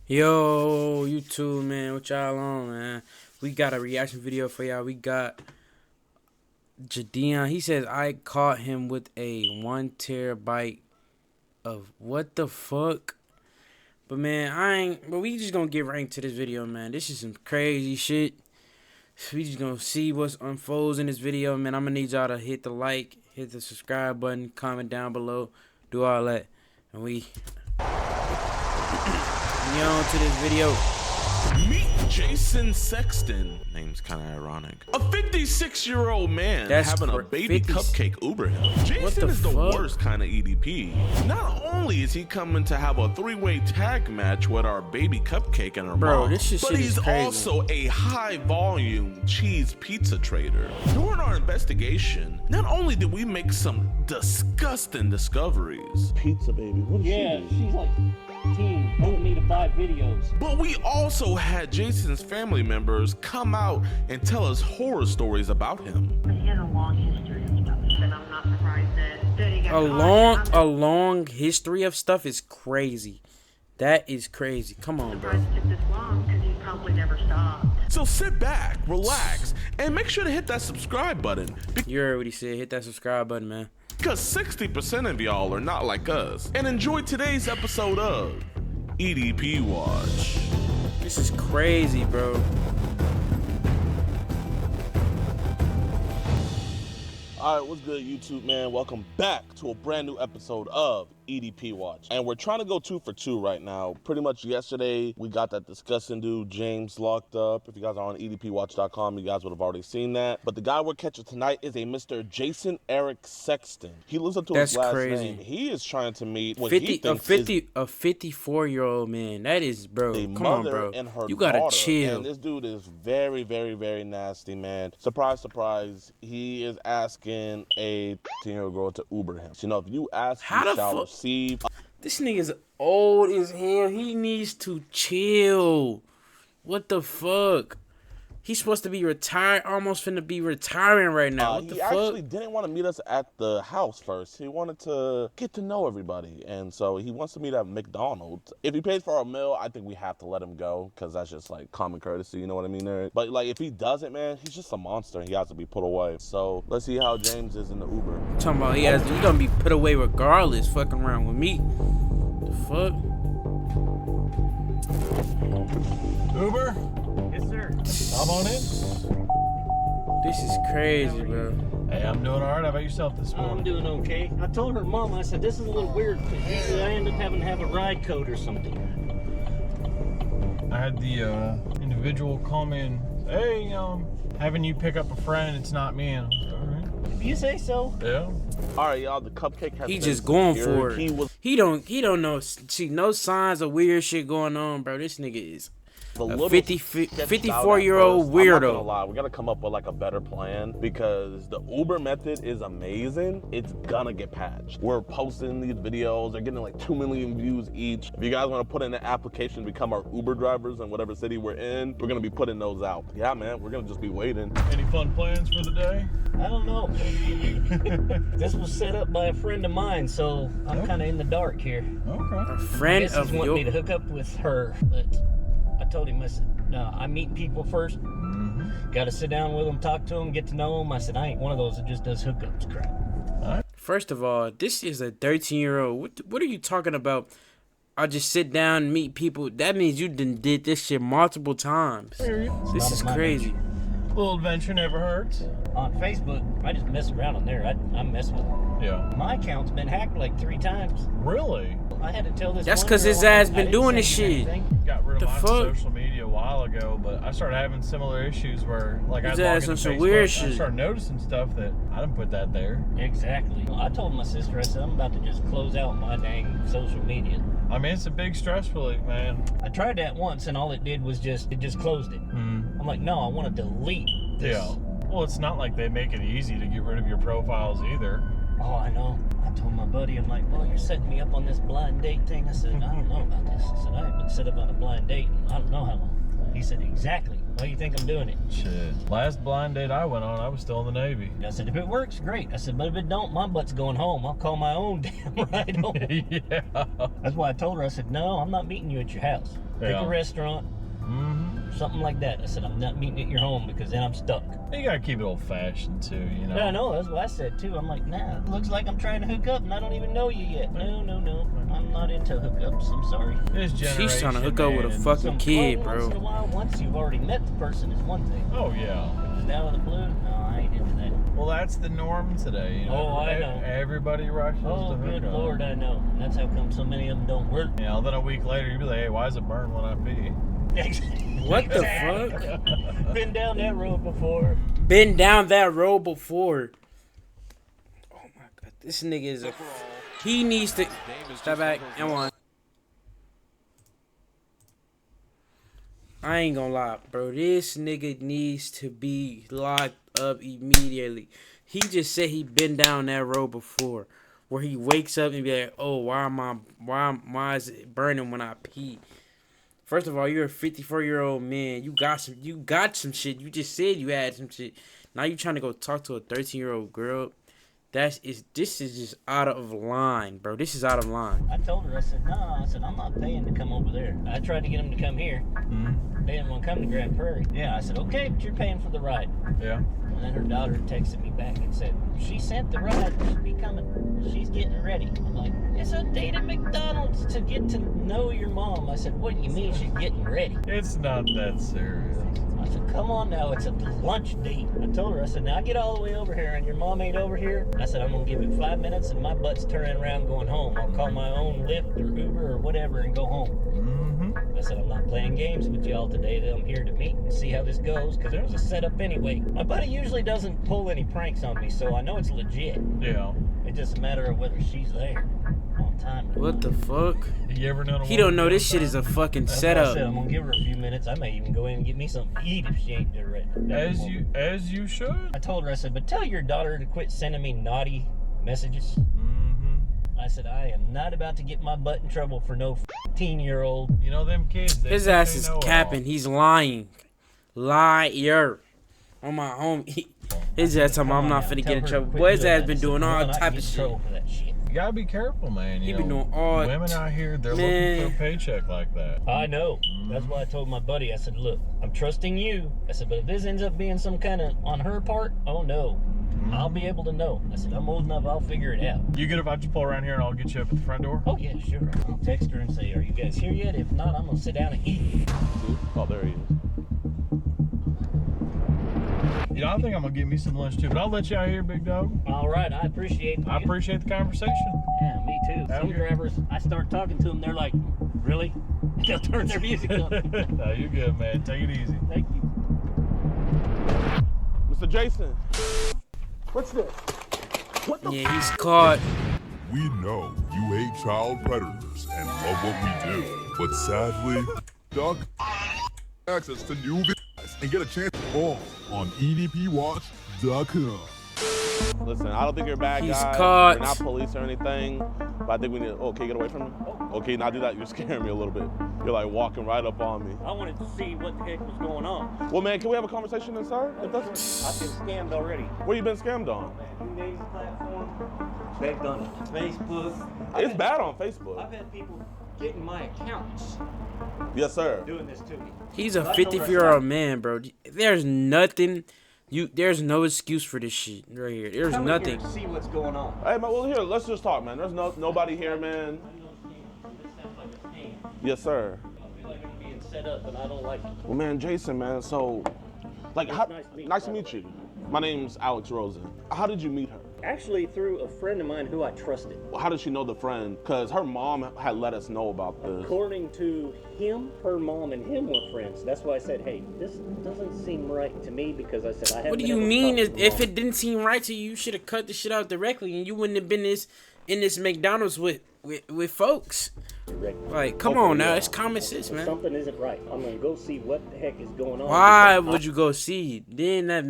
Yo, YouTube, man, what y'all on, man? We got a reaction video for y'all. We got Jidion. He says, I caught him with a 1 terabyte of what the fuck? But, man, but we just gonna get right into this video, man. This is some crazy shit. We just gonna see what's unfolds in this video, man. I'm gonna need y'all to hit the like, hit the subscribe button, comment down below, do all that. And we on to this video. Meet Jason Sexton. Name's kind of ironic. A 56-year-old man having a baby cupcake Uber him. Jason is the worst kind of EDP. Not only is he coming to have a 3-way tag match with our baby cupcake and her mom, but he's also a high-volume cheese pizza trader. During our investigation, not only did we make some disgusting discoveries. Pizza baby, what is she? She's like told me to buy videos. But we also had Jason's family members come out and tell us horror stories about him. He has a long history of stuff, and I'm not surprised that he got a long history of stuff is crazy. That is crazy. Come on, bro. It took this long because he probably never stopped. So sit back, relax, and make sure to hit that subscribe button. You heard what he said. Hit that subscribe button, man. Because 60% of y'all are not like us. And enjoy today's episode of EDP Watch. This is crazy, bro. Alright, what's good, YouTube, man? Welcome back to a brand new episode of EDP Watch. And we're trying to go 2 for 2 right now. Pretty much yesterday, we got that disgusting dude, James, locked up. If you guys are on EDPWatch.com, you guys would have already seen that. But the guy we're catching tonight is a Mr. Jason Eric Sexton. He lives up to his last name. He is trying to meet what he thinks is a 54-year-old man. That is, bro. Come on, bro. And her you gotta daughter. chill. And this dude is very, very, very nasty, man. Surprise, surprise. He is asking a 10-year-old girl to Uber him. So, you know, if you ask, you shall receive. This nigga's old as hell. He needs to chill. What the fuck? He's supposed to be retired, almost finna be retiring right now. What the fuck? He actually didn't want to meet us at the house first. He wanted to get to know everybody. And so he wants to meet at McDonald's. If he pays for our meal, I think we have to let him go because that's just like common courtesy, you know what I mean, Eric? But like if he doesn't, man, he's just a monster and he has to be put away. So let's see how James is in the Uber. Talking about he's gonna be put away regardless, fucking around with me. The fuck? Uber? Yes, sir. Hop on in. This is crazy, bro. Hey, I'm doing all right. How about yourself this morning? I'm doing okay. I told her mom, I said, this is a little weird because usually I end up having to have a ride code or something. I had the individual call me and, hey, having you pick up a friend, it's not me. And I was like, all right. If you say so. Yeah. All right, y'all, the cupcake has He been just going secured. for it. He don't know. See, no signs of weird shit going on, bro. This nigga is a 54-year-old weirdo. I'm not gonna lie, we gotta come up with like a better plan because the Uber method is amazing. It's gonna get patched. We're posting these videos. They're getting like 2 million views each. If you guys want to put in an application to become our Uber drivers in whatever city we're in, we're gonna be putting those out. Yeah, man, we're gonna just be waiting. Any fun plans for the day? I don't know. This was set up by a friend of mine, so I'm kind of in the dark here. Okay. A friend of yours. Want me to hook up with her, but I told him, I said, no, I meet people first. Got to sit down with them, talk to them, get to know them. I said, I ain't one of those that just does hookups crap. First of all, this is a 13-year-old. What are you talking about? I just sit down and meet people. That means you did this shit multiple times. This is crazy. A little adventure never hurts. On Facebook, I just mess around on there. I mess with them. Yeah. My account's been hacked like 3 times. Really? I had to tell this. That's because his ass been doing this shit. Got rid of The my fuck? social media a while ago, but I started having similar issues where, like, His I ass log on into some Facebook, weird I shit. started noticing stuff that I didn't put that there. Exactly. I told my sister, I said, I'm about to just close out my dang social media. I mean, it's a big stress relief, man. I tried that once, and all it did was just closed it. I'm like, no, I want to delete this. Yeah. Well, it's not like they make it easy to get rid of your profiles either. Oh, I know. I told my buddy, I'm like, well, you're setting me up on this blind date thing. I said, I don't know about this. I said, I haven't been set up on a blind date in I don't know how long. He said, exactly. Why do you think I'm doing it? Shit. Last blind date I went on, I was still in the Navy. I said, if it works, great. I said, but if it don't, my butt's going home. I'll call my own damn ride home. Yeah. That's why I told her, I said, no, I'm not meeting you at your house. Pick a restaurant, something like that. I said, I'm not meeting at your home because then I'm stuck. You gotta keep it old-fashioned too, you know. Yeah, I know. That's what I said too. I'm like, nah, it looks like I'm trying to hook up and I don't even know you yet. No. I'm not into hookups. I'm sorry. She's trying to hook up with a fucking kid, bro. Once in a while, once you've already met the person is one thing. Oh, yeah. But just out of the blue, no, I ain't into that. Well, that's the norm today, you know. Oh, I know. Everybody rushes to hook good up. Lord, I know. And that's how come so many of them don't work. You know, then a week later, you'd be like, hey, why does it burn when I pee? What the fuck? Been down that road before. Been down that road before. Oh my god, this nigga is a. He needs to. Step back and one. I ain't gonna lie, bro. This nigga needs to be locked up immediately. He just said he been down that road before, where he wakes up and be like, "Oh, why is it burning when I pee?" First of all, you're a 54-year-old man. You got some shit. You just said you had some shit. Now you trying to go talk to a 13-year-old girl. This is just out of line, bro. This is out of line. I told her, I said, no, I'm not paying to come over there. I tried to get him to come here. They didn't want to come to Grand Prairie. Yeah, I said, okay, but you're paying for the ride. Yeah. And then her daughter texted me back and said, she sent the ride. She'll be coming. She's getting ready. I'm like, it's a date at McDonald's to get to know your mom. I said, what do you mean she's getting ready? It's not that serious. I said, come on now, it's a lunch date. I told her, I said, now I get all the way over here and your mom ain't over here. I said, I'm going to give it 5 minutes and my butt's turning around going home. I'll call my own Lyft or Uber or whatever and go home. I said, I'm not playing games with y'all today. I'm here to meet and see how this goes because it was a setup anyway. My buddy usually doesn't pull any pranks on me, so I know it's legit. Yeah. It's just a matter of whether she's there on time. What the fuck? You ever known He don't know this shit is a fucking That's setup. I said, I'm going to give her a few minutes. I may even go in and get me something to eat if she ain't there right. As you should. I told her, I said, but tell your daughter to quit sending me naughty messages. I said, I am not about to get my butt in trouble for no 15-year-old. You know them kids. His ass is capping. He's lying. Liar. On my homie. His ass talking I'm not finna get in trouble. Boy, his ass been doing all type of shit. You gotta be careful, man. He been doing all. Women out here, they're looking for a paycheck like that. I know. That's why I told my buddy, I said, look, I'm trusting you. I said, but if this ends up being some kind of on her part, oh no. I'll be able to know. I said, I'm old enough, I'll figure it out. You good if I just pull around here and I'll get you up at the front door? Oh, yeah, sure. I'll text her and say, are you guys here yet? If not, I'm going to sit down and eat. Oh, there he is. You know, I think I'm going to get me some lunch too, but I'll let you out here, big dog. All right, I appreciate it. I appreciate the conversation. Yeah, me too. Some drivers, I start talking to them, they're like, really? They'll turn their music up. No, you're good, man. Take it easy. Thank you. Mr. Jason. What's this? Yeah, he's caught. We know you hate child predators and love what we do, but sadly, duck access to new videos and get a chance to call on EDPWatch.com. Listen, I don't think you're a bad He's guy. caught. You're not police or anything, but I think we need. Oh, okay, get away from me. Okay, now do that. You're scaring me a little bit. You're like walking right up on me. I wanted to see what the heck was going on. Well, man, can we have a conversation inside? If that's... I've been scammed already. Where you been scammed on? Today's platform, begged on Facebook. It's bad on Facebook. I've had people getting my accounts Yes, sir. doing this to me. He's a 54-year-old man, bro. There's nothing. There's no excuse for this shit right here. There's Come nothing. in here to see what's going on. Hey, man, well, here, let's just talk, man. There's nobody here, man. This sounds like a scam. Yes, sir. I feel like I'm being set up, and I don't like it. Well, man, Jason, man, so, like, nice to meet you. My name's Alex Rosen. How did you meet her? Actually, through a friend of mine who I trusted. Well, how did she know the friend? Because her mom had let us know about this. According to him, her mom and him were friends. That's why I said, hey, this doesn't seem right to me because I said I haven't. What do you mean? If it didn't seem right to you, you should have cut the shit out directly, and you wouldn't have been in this McDonald's with folks. Like, come on now, it's common sense, man. Something isn't right. I'm gonna go see what the heck is going on. Why would you go see? Then that's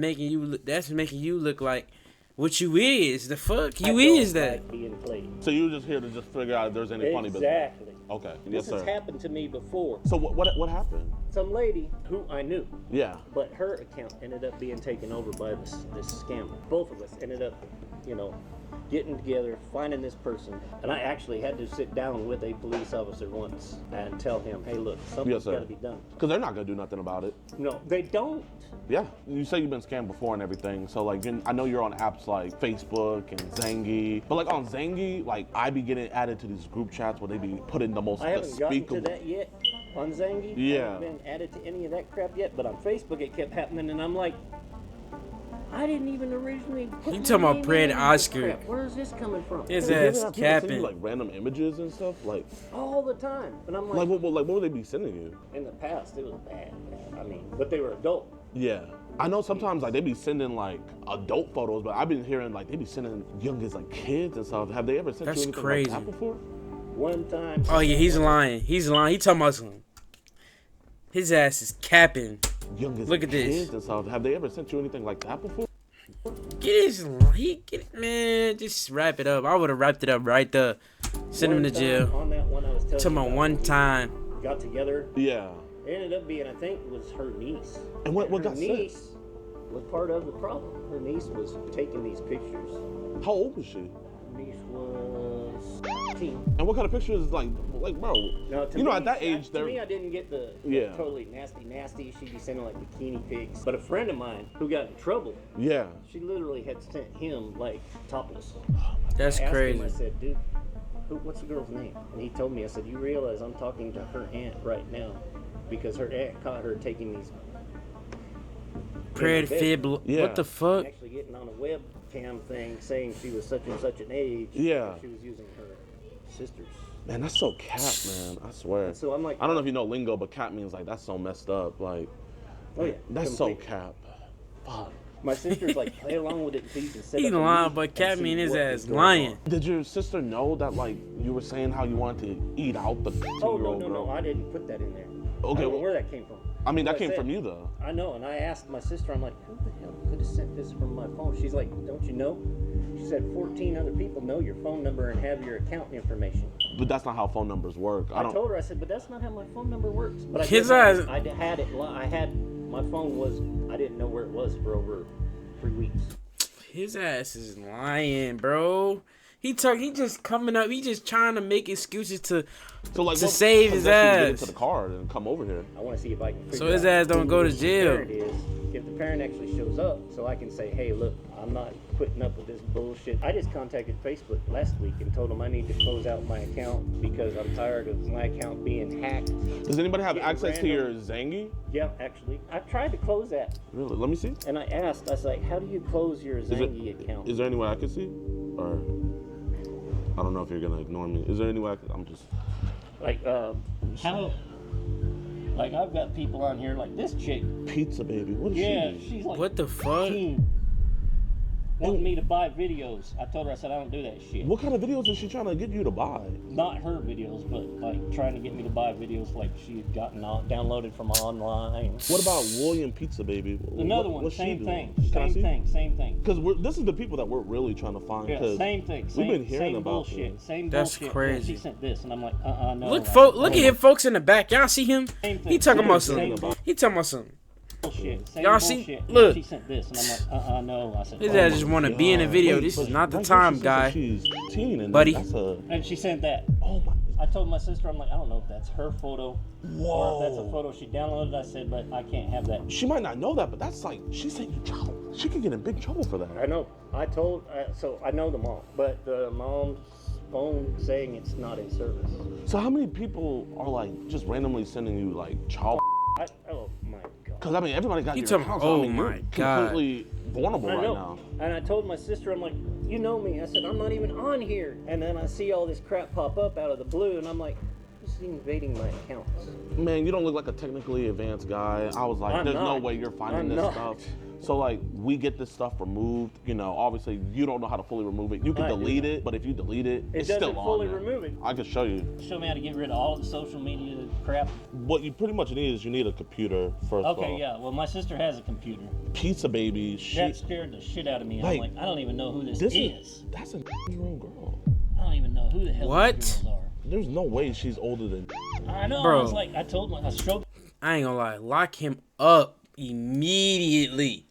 making you look like what you is. The fuck? You is that. Like being played. So you were just here to just figure out if there's any funny business? Exactly. Okay. This Yes, sir. has happened to me before. So what happened? Some lady who I knew, Yeah. but her account ended up being taken over by this scammer. Both of us ended up, getting together, finding this person. And I actually had to sit down with a police officer once and tell him, hey, look, something's got to be done. Because they're not going to do nothing about it. No, they don't. Yeah. You say you've been scammed before and everything. So, like, I know you're on apps like Facebook and Zangy. But, like, on Zangy, like, I be getting added to these group chats where they be putting the most I haven't gotten despicable... to that yet on Zangy. Yeah. I haven't been added to any of that crap yet. But on Facebook, it kept happening. And I'm like, I didn't even originally put You talking about Fred Oscar. Where is this coming from? His They ass have people send you, capping. like, random images and stuff? Like All the time. And I'm what would they be sending you? in the past, it was bad, man. I mean, but they were adult. Yeah. I know sometimes, like, they be sending, like, adult photos, but I've been hearing, like, they be sending young as, like, kids and stuff. Have they ever sent That's you anything crazy. like that before? One time. Oh yeah, he's lying. He's lying. He talking about something. His ass is capping. Young as Look at this. kids and stuff. Have they ever sent you anything like that before? Man, just wrap it up. I would have wrapped it up right there. Send him to jail. On that one I was telling Talking you about about, one time. got together. Yeah. It ended up being, I think, it was her niece. And what her got said? niece was part of the problem. Her niece was taking these pictures. How old was she? Her niece was 15. And what kind of pictures, like bro? Now, to You know, me, at that age, to they're... me, I didn't get the Yeah. totally nasty. She'd be sending like bikini pics. But a friend of mine who got in trouble, Yeah. she literally had sent him like topless. That's I asked crazy. him, I said, dude, what's the girl's name? And he told me, I said, you realize I'm talking to her aunt right now because her aunt caught her taking these. Pred fib. Yeah. What the fuck? Actually getting on a webcam thing saying she was such and such an age. Yeah. She was using her sister's. Man, that's so cap, man. I swear. So I'm like, I don't know if you know lingo, but cap means, like, that's so messed up. Like, oh yeah, that's completely. so cap. Fuck. My sister's like, play along with it so you can set He up a lying, meeting but and Cat see mean his what ass is going lying. on. Did your sister know that, like, you were saying how you wanted to eat out the 15-year-old Oh, girl? no, I didn't put that in there. Okay, I don't know well- where that came from. I mean, that Like I came said, from you, though. I know, and I asked my sister, I'm like, who the hell could have sent this from my phone? She's like, don't you know? She said 14 other people know your phone number and have your account information. But that's not how phone numbers work. I told her, I said, but that's not how my phone number works. But I His didn't- ass- I had it. My phone was. I didn't know where it was for over 3 weeks. His ass is lying, bro. He just coming up. He just trying to make excuses to like, to what save his possessed you to get ass. into the car and come over here. I want to see if I can figure So his out ass don't who go to the jail. parent is. If the parent actually shows up, so I can say, hey, look, I'm not putting up with this bullshit. I just contacted Facebook last week and told them I need to close out my account because I'm tired of my account being hacked. Does anybody have Getting access to your random- Zangy? Yeah, actually. I tried to close that. Really? Let me see. And I asked, I was like, how do you close your Zangy account? Is there any way I can see? Or I don't know if you're gonna ignore me. Is there any way I can? I'm just. Like, how? Like, I've got people on here like this chick. Pizza baby. What is Yeah, she? she's like What the fuck? 15, wanting me to buy videos. I told her, I said, I don't do that shit. What kind of videos is she trying to get you to buy? Not her videos, but like trying to get me to buy videos like she had gotten downloaded from online. What about William Pizza baby? Another one, What's she same doing? thing, Can I see? same thing. Because this is the people that we're really trying to find. Yeah, 'cause same thing. We've been hearing same about bullshit. this. Same That's bullshit. crazy. Yeah, she sent this, and I'm like, no. Look at him, folks in the back. Y'all see him? Same thing. He talking about Same something. He talking about something. bullshit. Same Y'all see- bullshit. look. Yeah, she sent this, and I'm like, no. I said, His oh ass my just want to be in a video. This is not the time, guy. She's 15 and Buddy. That's a, And she sent that. oh my. I told my sister, I'm like, I don't know if that's her photo Whoa. or if that's a photo she downloaded. I said, but I can't have that. She might not know that, but that's like she sent you trouble. She could get in big trouble for that. I know. So I know them all. But the mom's phone saying it's not in service. So how many people are like just randomly sending you like child? Oh my God. Because I mean, everybody got You your talking- accounts. oh I mean, my you're God. completely vulnerable I right know. now. And I told my sister, I'm like, you know me. I said, I'm not even on here. And then I see all this crap pop up out of the blue, and I'm like, This is invading my accounts. Man, you don't look like a technically advanced guy. I was like, there's no way you're finding this stuff. So like, we get this stuff removed. You know, obviously you don't know how to fully remove it. You can delete it, but if you delete it, it's still on fully there. remove it. I can show you. Show me how to get rid of all the social media crap. What you pretty much need is you need a computer first of all. Okay, yeah. Well, my sister has a computer. Pizza baby. That scared the shit out of me. I'm like, I don't even know who this is. That's a year-old girl. I don't even know who the hell these girls are. There's no way she's older than. I know. Bro. I was like, I told my, I showed. I ain't gonna lie. Lock him up immediately.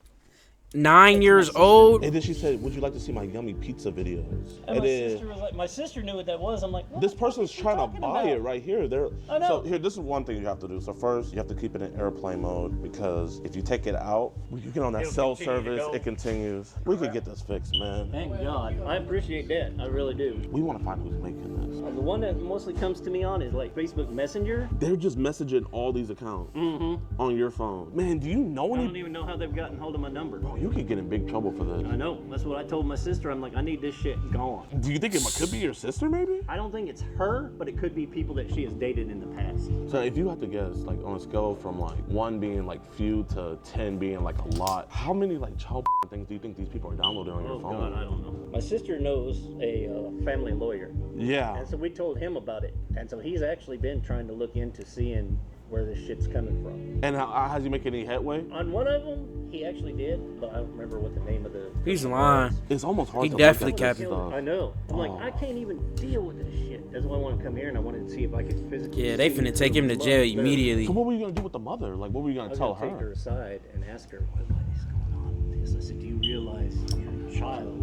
9 years old. And then she said, "Would you like to see my yummy pizza videos?" And my sister was like, my sister knew what that was. I'm like, what this person's trying to buy it right here. I know. So here, this is one thing you have to do. So first, you have to keep it in airplane mode because if you take it out, you get on that cell service, it continues. We could get this fixed, man. Thank God. I appreciate that. I really do. We want to find who's making this. The one that mostly comes to me on is like Facebook Messenger. They're just messaging all these accounts on your phone. Man, do you know I don't even know how they've gotten hold of my number. Oh, you could get in big trouble for this. I know. That's what I told my sister. I'm like, I need this shit gone. Do you think it could be your sister, maybe? I don't think it's her, but it could be people that she has dated in the past. So if you had to guess, like on a scale from like 1 being like few to 10 being like a lot, how many like child things do you think these people are downloading on your phone? Oh God, I don't know. My sister knows a family lawyer. Yeah. And so we told him about it. And so he's actually been trying to look into seeing where this shit's coming from. And has he made any headway? On one of them, he actually did, but I don't remember what the name of the... He's lying. It's almost hard He to definitely look at capped. this stuff. I know. I'm like, I can't even deal with this shit. That's why I want to come here, and I wanted to see if I could physically... Yeah, they finna take him to jail immediately. So what were you going to do with the mother? Like, what were you going to tell her? I was going to take her aside and ask her, what is going on with this? I said, do you realize your child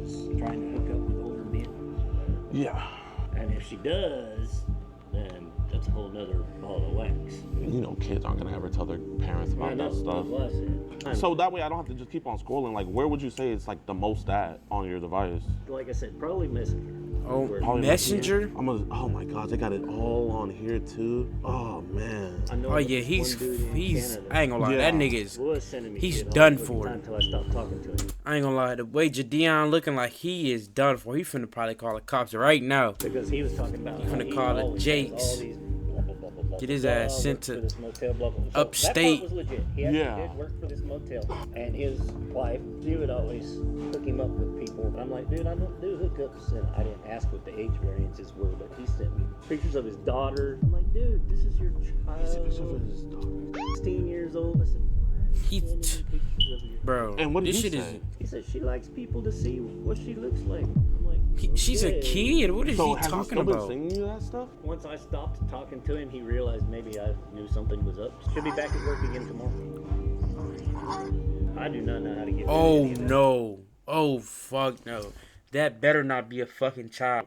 is trying to hook up with older men? Yeah. And if she does, then that's a whole nother ball of wax. You know, kids aren't gonna ever tell their parents about that stuff. That's what I said. So that way I don't have to just keep on scrolling. Like, where would you say it's like the most at on your device? Like I said, probably Messenger. Oh, Probably Messenger? oh my God, they got it all on here too. Oh man. I know Oh yeah, he's I ain't gonna lie, that nigga was sending me he's shit all done the for. time until I stopped talking to him. I ain't gonna lie, the way Jidion looking like he is done for. He finna probably call the cops right now. Because he was talking about He finna call it Jakes. Get his ass sent to upstate. That part was legit. He actually did work for this motel. And his wife, she would always hook him up with people. And I'm like, dude, I don't do hookups. And I didn't ask what the age variances were, but he sent me pictures of his daughter. I'm like, dude, this is your child. 16 years old. I said, He's, bro, and what did this he shit say? He said she likes people to see what she looks like. I'm like, she's a kid. What is he has talking he still about? been singing you that stuff? Once I stopped talking to him, he realized maybe I knew something was up. Should be back at work again tomorrow. I do not know how to get rid Oh of any of that. no. Oh fuck no. That better not be a fucking child.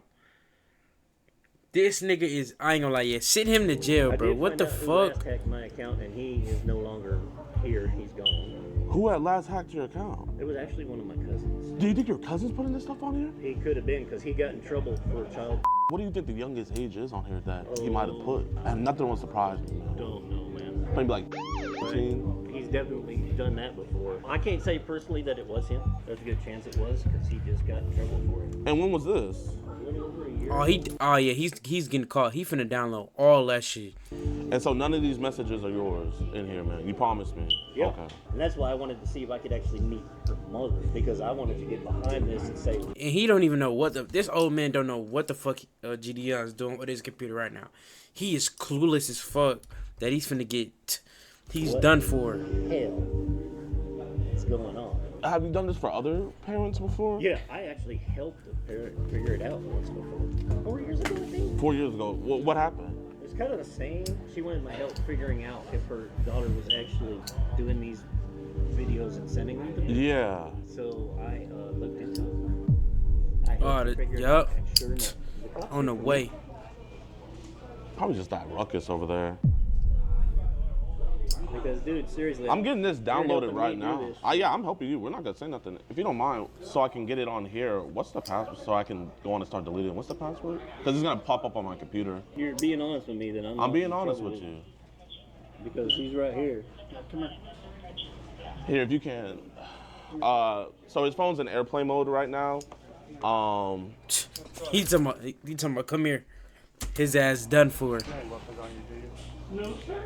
This nigga is, I ain't gonna lie, yeah, send him to jail, I bro. did What find the out who last fuck? hacked my account, and he is no longer here. He's gone. Who had last hacked your account? It was actually one of my cousins. Do you think your cousin's putting this stuff on here? He could have been, because he got in trouble for child. What do you think the youngest age is on here that he might have put? And nothing would surprise me, man. Don't know, man. Maybe like 15. He's definitely done that before. I can't say personally that it was him. There's a good chance it was, because he just got in trouble for it. And when was this? A little over a year. Oh yeah, he's getting caught. He finna download all that shit. And so none of these messages are yours in here, man. You promised me. Yeah. Okay. And that's why I wanted to see if I could actually meet her mother, because I wanted to get behind this and say, And he don't even know what this old man don't know what the fuck GDR is doing with his computer right now. He is clueless as fuck that he's finna get, he's what done for. hell is going on? Have you done this for other parents before? Yeah, I actually helped a parent figure it out once before. 4 years ago, I think. 4 years ago. What happened? It's kind of the same. She wanted my help figuring out if her daughter was actually doing these videos and sending them to me. Yeah. So I looked into it. I helped her figure it out, and sure enough, On the way. Probably just that ruckus over there. Because, dude, seriously, I'm getting this downloaded helping right me do now. this. Yeah, I'm helping you. We're not gonna say nothing. If you don't mind, so I can get it on here. What's the password? So I can go on and start deleting. What's the password? Because it's gonna pop up on my computer. You're being honest with me, then I'm I'm being in honest trouble with you. Because he's right here. Come here. Here, if you can. So his phone's in airplane mode right now. He's talking about, come here. His ass done for. No, sir. Okay,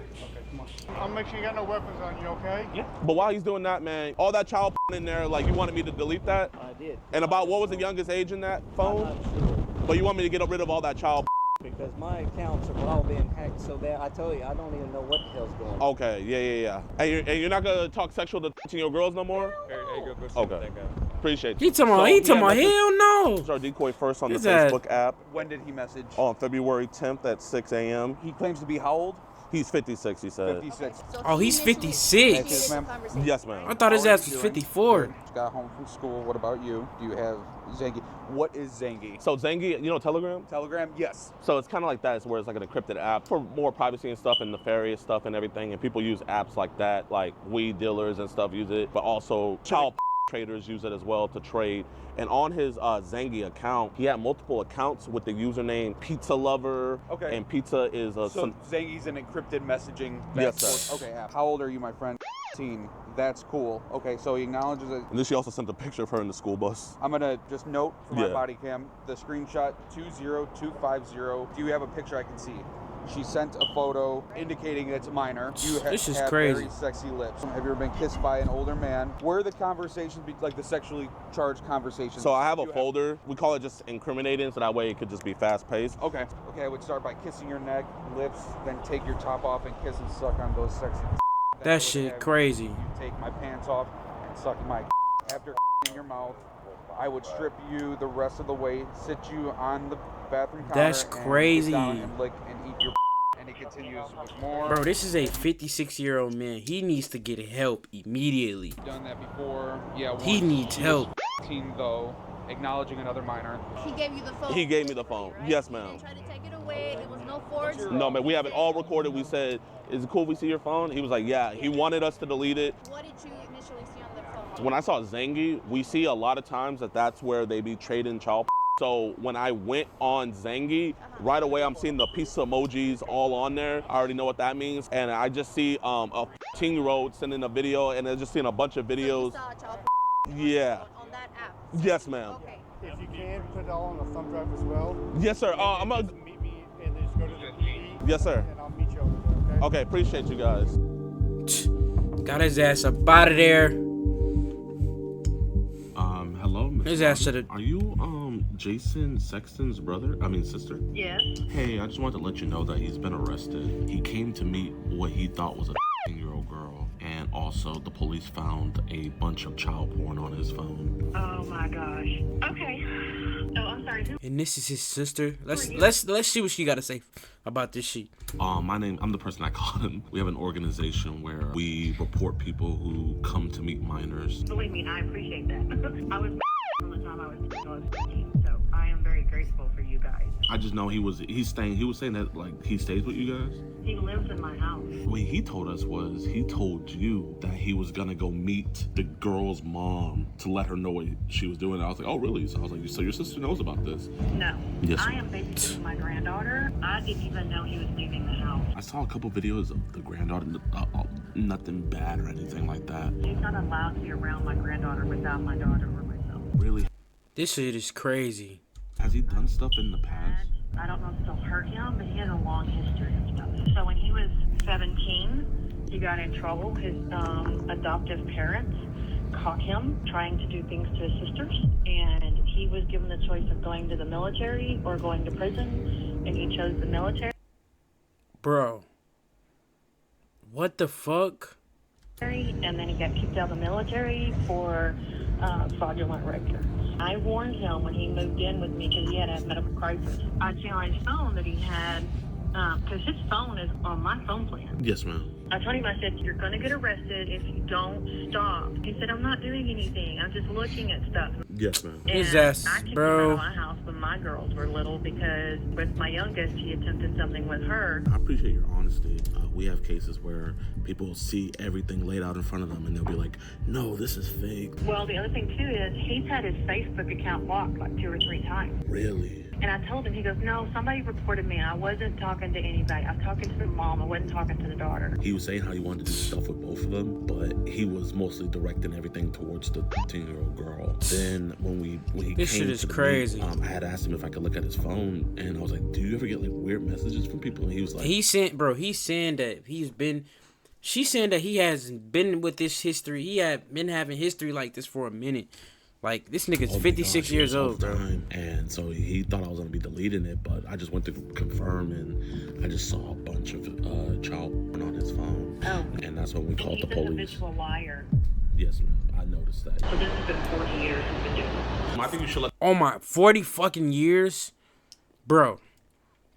come on. I'll make sure you got no weapons on you, okay? Yeah. But while he's doing that, man, all that child in there, like, you wanted me to delete that? I did. And about what was the youngest age in that phone? I'm not sure. But you want me to get rid of all that child? Because my accounts are all being hacked so bad, I tell you, I don't even know what the hell's going on. Okay, yeah. And you're not gonna talk sexual to 13-year-old girls no more? Hey, go see Okay. what that guy. Appreciate He you. talking about, hell no. This is our decoy first on the His ass. Facebook app When did he message? on February 10th at 6 a.m. He claims to be how old? He's 56, he said. 56. Oh, he's 56. Yes, ma'am. Yes, ma'am. I thought his How are ass you was doing? 54. Just got home from school. What about you? Do you have Zangi? What is Zangi? So Zangi, you know Telegram? Telegram? Yes. So it's kind of like that. It's where it's like an encrypted app for more privacy and stuff and nefarious stuff and everything. And people use apps like that, like weed dealers and stuff use it, but also child traders use it as well to trade. And on his Zangi account, he had multiple accounts with the username Pizza Lover. Okay. And pizza is a So Zangi's an encrypted messaging. Yes, sir. Okay. App. How old are you, my friend? 18. That's cool. Okay, so he acknowledges it. And then she also sent a picture of her in the school bus. I'm gonna just note for my Yeah. body cam the screenshot 20250. Do you have a picture I can see? She sent a photo indicating it's a minor. You This is have crazy. very sexy lips. Have you ever been kissed by an older man? Where are the conversations, like the sexually charged conversations? So I have a You folder. We call it just incriminating, so that way it could just be fast paced. Okay. Okay, I would start by kissing your neck, lips, then take your top off and kiss and suck on those sexy. Then I That would shit have crazy. You take my pants off and suck my after in your mouth. I would strip you the rest of the way, sit you on the bathroom counter. That's and get crazy. down and lick and eat your. And he continues with more. Bro, this is a 56-year-old man. He needs to get help immediately. Done that before. Yeah. He once. needs help. 18 though, acknowledging another minor. He gave you the phone. He gave me the phone. Right? Yes, He ma'am. didn't try to take it away. It was no forge. No, man, we have it all recorded. We said, is it cool if we see your phone? He was like, yeah. He wanted us to delete it. What did you initially see on the phone? When I saw Zangi, we see a lot of times that's where they be trading child. So when I went on Zangi, right away I'm seeing the pizza emojis all on there. I already know what that means. And I just see a 15-year-old sending a video, and I just seeing a bunch of So you videos. saw a child Yeah. on that app. Yes, ma'am. Okay. If you can, put it all on a thumb drive as well. Yes, sir. I'm Just gonna. meet me and then just go to the PD. Yes, sir. And I'll meet you over there, okay? Okay, appreciate you guys. Got his ass up out of there. Hello, Miss His ass Robin. shoulda- Are you Jason Sexton's sister? Yes. Hey, I just wanted to let you know that he's been arrested. He came to meet what he thought was a 15-year-old girl, and also the police found a bunch of child porn on his phone. Oh my gosh. Okay. Oh, I'm sorry. Who? And this is his sister. Let's see what she got to say about this shit. I'm the person I called him. We have an organization where we report people who come to meet minors. Believe me, I appreciate that. I was from the time I was 15, so I am very grateful for you guys. I just know he was saying that like he stays with you guys. He lives in my house. What he told us was he told you that he was gonna go meet the girl's mom to let her know what she was doing. I was like, oh really? So I was like, so your sister knows about this? No. Yes, I am babysitting my granddaughter. I didn't even know he was leaving the house. I saw a couple videos of the granddaughter, nothing bad or anything like that. He's not allowed to be around my granddaughter without my daughter or myself. Really? This shit is crazy. Has he done stuff in the past? I don't know if it'll hurt him, but he has a long history of stuff. So when he was 17, he got in trouble. His adoptive parents caught him trying to do things to his sisters, and he was given the choice of going to the military or going to prison, and he chose the military. Bro. What the fuck? And then he got kicked out of the military for fraudulent records. I warned him when he moved in with me because he had a medical crisis. I see on his phone that he had, because his phone is on my phone plan. Yes, ma'am. I told him, I said, you're going to get arrested if you don't stop. He said, I'm not doing anything. I'm just looking at stuff. Yes, ma'am. His And ass, I kicked bro. him out of my house when my girls were little because with my youngest, he attempted something with her. I appreciate your honesty. honesty. We have cases where people see everything laid out in front of them and they'll be like, no, this is fake. Well, the other thing too is he's had his Facebook account blocked like 2 or 3 times. Really? And I told him, he goes, no, somebody reported me and I wasn't talking to anybody. I was talking to the mom, I wasn't talking to the daughter. He was saying how he wanted to do stuff with both of them, but he was mostly directing everything towards the 15-year-old girl. Then when he this came shit is to the crazy. meet, I had asked him if I could look at his phone, and I was like, do you ever get like weird messages from people? And he was like, he's saying that she's saying that he has been with this history. He had been having history like this for a minute. Like, this nigga's 56 years old, bro. And so he thought I was going to be deleting it, but I just went to confirm, and I just saw a bunch of child porn on his phone. Oh. And that's when we called the police. He's an habitual liar. Yes, ma'am. I noticed that. So this has been 40 years he's been doing this. I think you should let... Oh, my, 40 fucking years? Bro,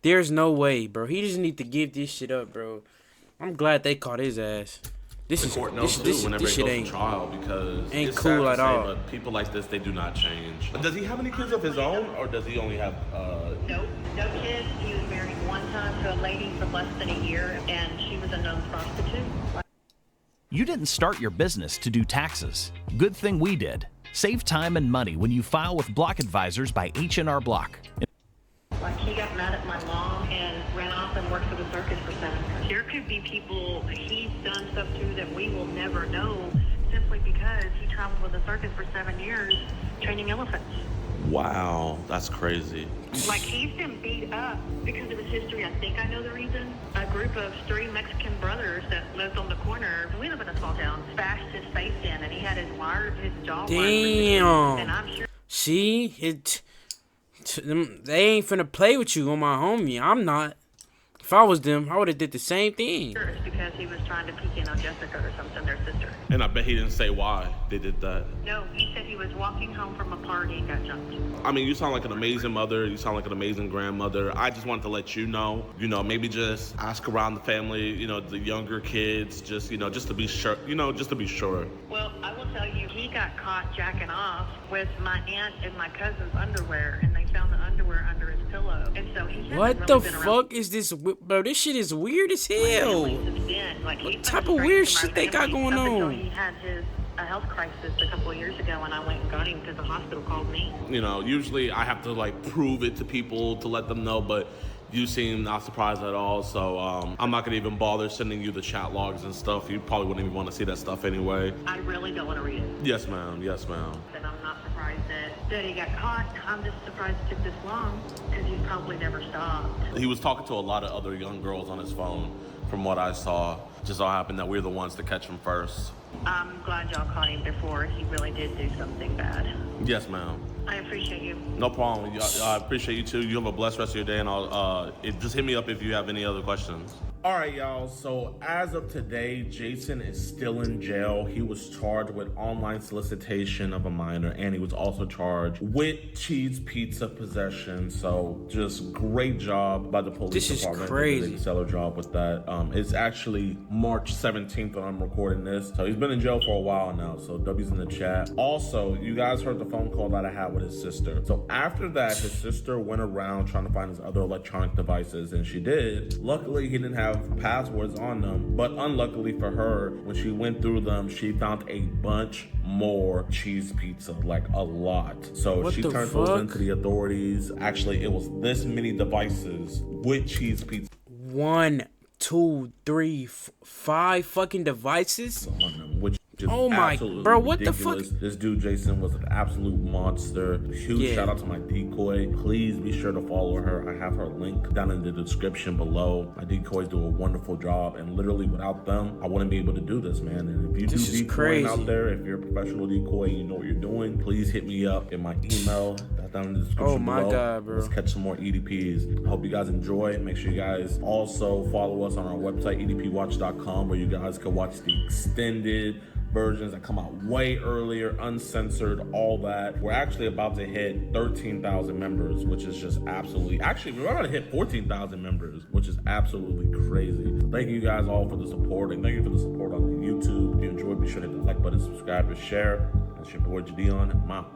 there's no way, bro. He just need to give this shit up, bro. I'm glad they caught his ass. This is whenever this it shit goes ain't to trial, because ain't it's cool sad to at say, all. But people like this, they do not change. Does he have any kids of his own, or does he only have? No kids. He was married one time to a lady for less than a year, and she was a known prostitute. You didn't start your business to do taxes. Good thing we did. Save time and money when you file with Block Advisors by H&R Block. Like, he got mad at my mom and ran off and worked for the circus for 7 years. There could be people he's done stuff to that we will never know simply because he traveled with the circus for 7 years training elephants. Wow, that's crazy. Like, he's been beat up because of his history. I think I know the reason. A group of 3 Mexican brothers that lived on the corner, we live in a small town, bashed his face in, and he had his jaw wired. Damn. And I'm sure. See, they ain't finna play with you on my homie. I'm not. If I was them, I would have did the same thing. It's because he was trying to peek in on Jessica or something, their sister. And I bet he didn't say why they did that. No, he said he was walking home from a party and got jumped. I mean, you sound like an amazing mother. You sound like an amazing grandmother. I just wanted to let you know, maybe just ask around the family, the younger kids, just to be sure, just to be sure. Well, I will tell you, he got caught jacking off with my aunt and my cousin's underwear, and they found the underwear under his pillow. And so he hasn't what really the been fuck is this? Bro, this shit is weird as hell. What type of weird shit they got going on? He had his health crisis a couple of years ago, and I went and got him because the hospital called me. Usually I have to prove it to people to let them know, but you seem not surprised at all, so I'm not gonna even bother sending you the chat logs and stuff. You probably wouldn't even want to see that stuff anyway. I really don't want to read it. Yes, ma'am. Yes, ma'am. And I'm not surprised that he got caught. I'm just surprised it took this long because he's probably never stopped. He was talking to a lot of other young girls on his phone, from what I saw. Just so happened that we're the ones to catch him first. I'm glad y'all caught him before he really did do something bad. Yes, ma'am. I appreciate you. No problem. I appreciate you too. You have a blessed rest of your day, and I'll just hit me up if you have any other questions. All right, y'all. So as of today, Jason is still in jail. He was charged with online solicitation of a minor, and he was also charged with cheese pizza possession. So just great job by the police department. This is crazy. They did a stellar job with that. It's actually March 17th when I'm recording this. So he's been in jail for a while now. So W's in the chat. Also, you guys heard the phone call that I had with his sister. So after that, his sister went around trying to find his other electronic devices, and she did. Luckily, he didn't have passwords on them, but unluckily for her, when she went through them, she found a bunch more cheese pizza, like a lot. So she turned those into the authorities. Actually, it was this many devices with cheese pizza. 1, 2, 3, 5 fucking devices on them, which oh my, bro, what ridiculous. the fuck? This dude Jason was an absolute monster. Huge shout out to my decoy. Please be sure to follow her. I have her link down in the description below. My decoys do a wonderful job, and literally without them, I wouldn't be able to do this, man. And if you do decoying out there, if you're a professional decoy, you know what you're doing, please hit me up in my email. That's down in the description below. God, bro. Let's catch some more EDPs. I hope you guys enjoy. Make sure you guys also follow us on our website, edpwatch.com, where you guys can watch the extended versions that come out way earlier, uncensored, all that. We're actually about to hit 13,000 members, which is just absolutely, actually, we're about to hit 14,000 members, which is absolutely crazy. So thank you guys all for the support, and thank you for the support on the YouTube. If you enjoyed, be sure to hit the like button, subscribe, and share. That's your boy Jidion. I'm out.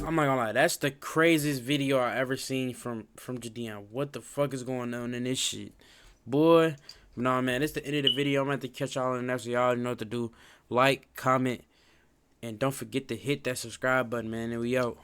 I'm not gonna lie, that's the craziest video I ever seen from Jidion. What the fuck is going on in this shit? boy. No, man, it's the end of the video. I'm going to have to catch y'all in the next one. Y'all know what to do. Like, comment, and don't forget to hit that subscribe button, man. And we out.